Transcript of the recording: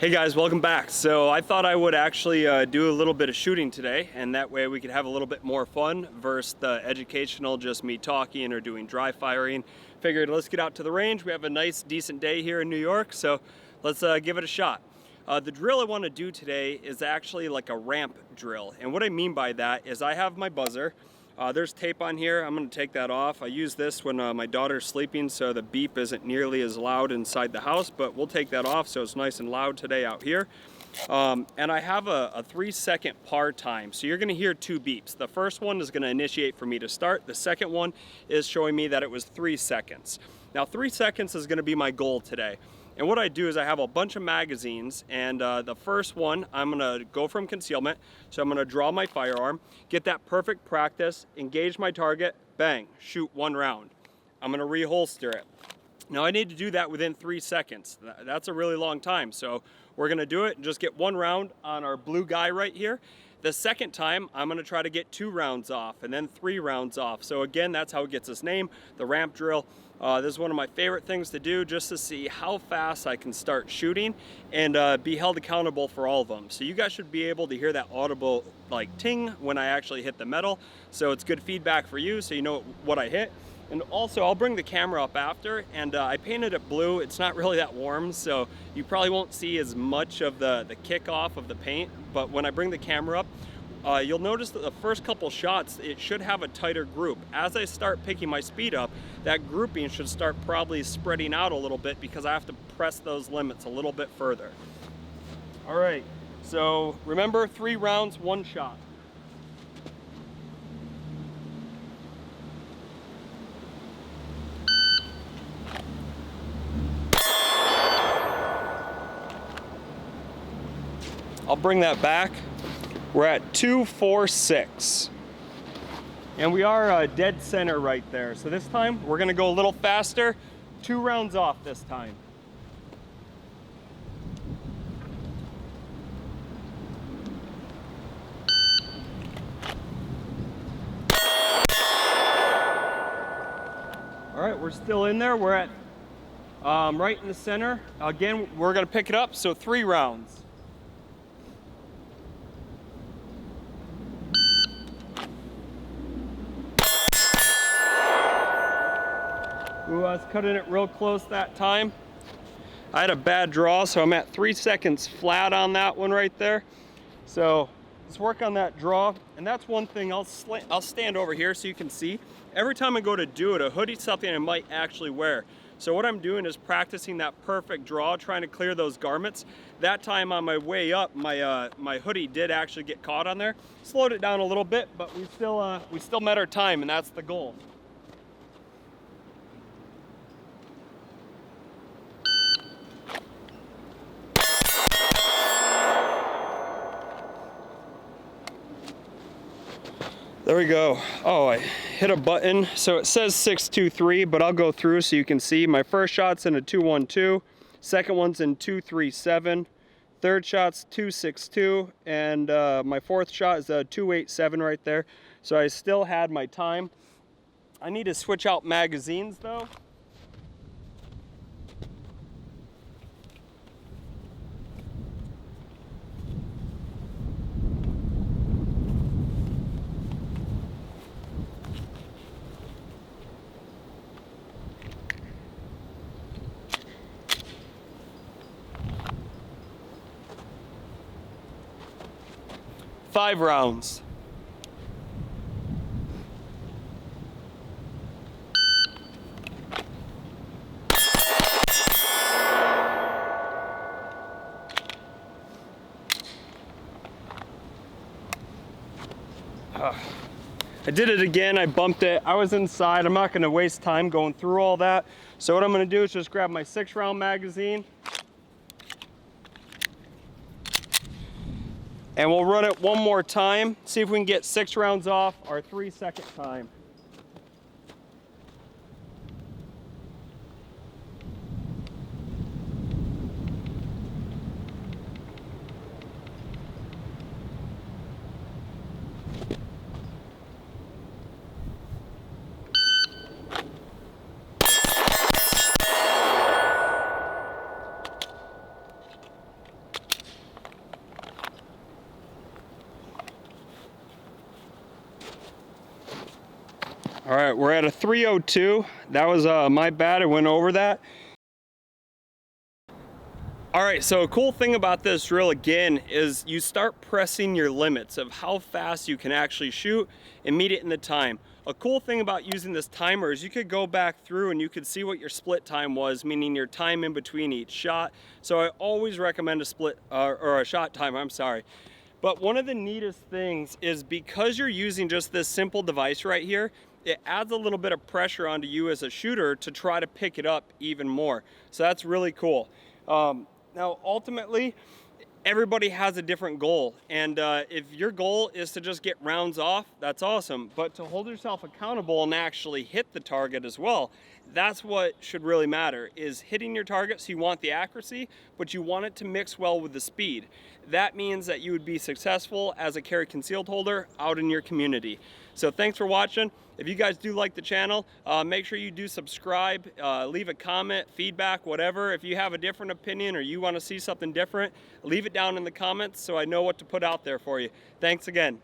Hey guys, welcome back. So I thought I would actually do a little bit of shooting today, and that way we could have a little bit more fun versus the educational, just me talking or doing dry firing. Figured let's get out to the range. We have a nice, decent day here in New York, so let's give it a shot. The drill I want to do today is actually like a ramp drill, and what I mean by that is I have my buzzer. There's tape on here. I'm going to take that off. I use this when my daughter's sleeping so the beep isn't nearly as loud inside the house, but we'll take that off so it's nice and loud today out here. And I have a 3-second par time, so you're going to hear 2 beeps. The first one is going to initiate for me to start. The second one is showing me that it was 3 seconds. Now 3 seconds is going to be my goal today. And what I do is I have a bunch of magazines, and the first one, I'm gonna go from concealment. So I'm gonna draw my firearm, get that perfect practice, engage my target, bang, shoot 1 round. I'm gonna reholster it. Now I need to do that within 3 seconds. That's a really long time. So we're gonna do it and just get 1 round on our blue guy right here. The second time, I'm gonna try to get 2 rounds off and then 3 rounds off. So again, that's how it gets its name, the ramp drill. This is one of my favorite things to do, just to see how fast I can start shooting and be held accountable for all of them. So you guys should be able to hear that audible like ting when I actually hit the metal. So it's good feedback for you so you know what I hit. And also I'll bring the camera up after, and I painted it blue. It's not really that warm, so you probably won't see as much of the kickoff of the paint. But when I bring the camera up, you'll notice that the first couple shots, it should have a tighter group. As I start picking my speed up, that grouping should start probably spreading out a little bit because I have to press those limits a little bit further. All right, so remember 3 rounds, 1 shot. I'll bring that back. We're at 246. And we are dead center right there. So this time we're gonna go a little faster. 2 rounds off this time. All right, we're still in there. We're at right in the center. Again, we're gonna pick it up, so 3 rounds. Ooh, I was cutting it real close that time. I had a bad draw, so I'm at 3 seconds flat on that one right there. So let's work on that draw. And that's one thing, I'll stand over here so you can see. Every time I go to do it, a hoodie's something I might actually wear. So what I'm doing is practicing that perfect draw, trying to clear those garments. That time on my way up, my hoodie did actually get caught on there. Slowed it down a little bit, but we still met our time, and that's the goal. There we go. Oh, I hit a button. So it says 623, but I'll go through so you can see. My first shot's in a 212, second one's in 237, third shot's 262, and my fourth shot is a 287 right there. So I still had my time. I need to switch out magazines though. Five rounds. I did it again, I bumped it. I was inside, I'm not gonna waste time going through all that. So what I'm gonna do is just grab my 6-round magazine, and we'll run it one more time, see if we can get 6 rounds off our 3-second time. All right, we're at a 302. That was my bad, I went over that. All right, so a cool thing about this drill again is you start pressing your limits of how fast you can actually shoot and meet it in the time. A cool thing about using this timer is you could go back through and you could see what your split time was, meaning your time in between each shot. So I always recommend a split or a shot timer, I'm sorry. But one of the neatest things is because you're using just this simple device right here, it adds a little bit of pressure onto you as a shooter to try to pick it up even more. So that's really cool. Now, ultimately, everybody has a different goal. And if your goal is to just get rounds off, that's awesome. But to hold yourself accountable and actually hit the target as well, that's what should really matter, is hitting your target. So you want the accuracy, but you want it to mix well with the speed. That means that you would be successful as a carry concealed holder out in your community. So thanks for watching. If you guys do like the channel, make sure you do subscribe, leave a comment, feedback, whatever. If you have a different opinion or you want to see something different, leave it down in the comments so I know what to put out there for you. Thanks again.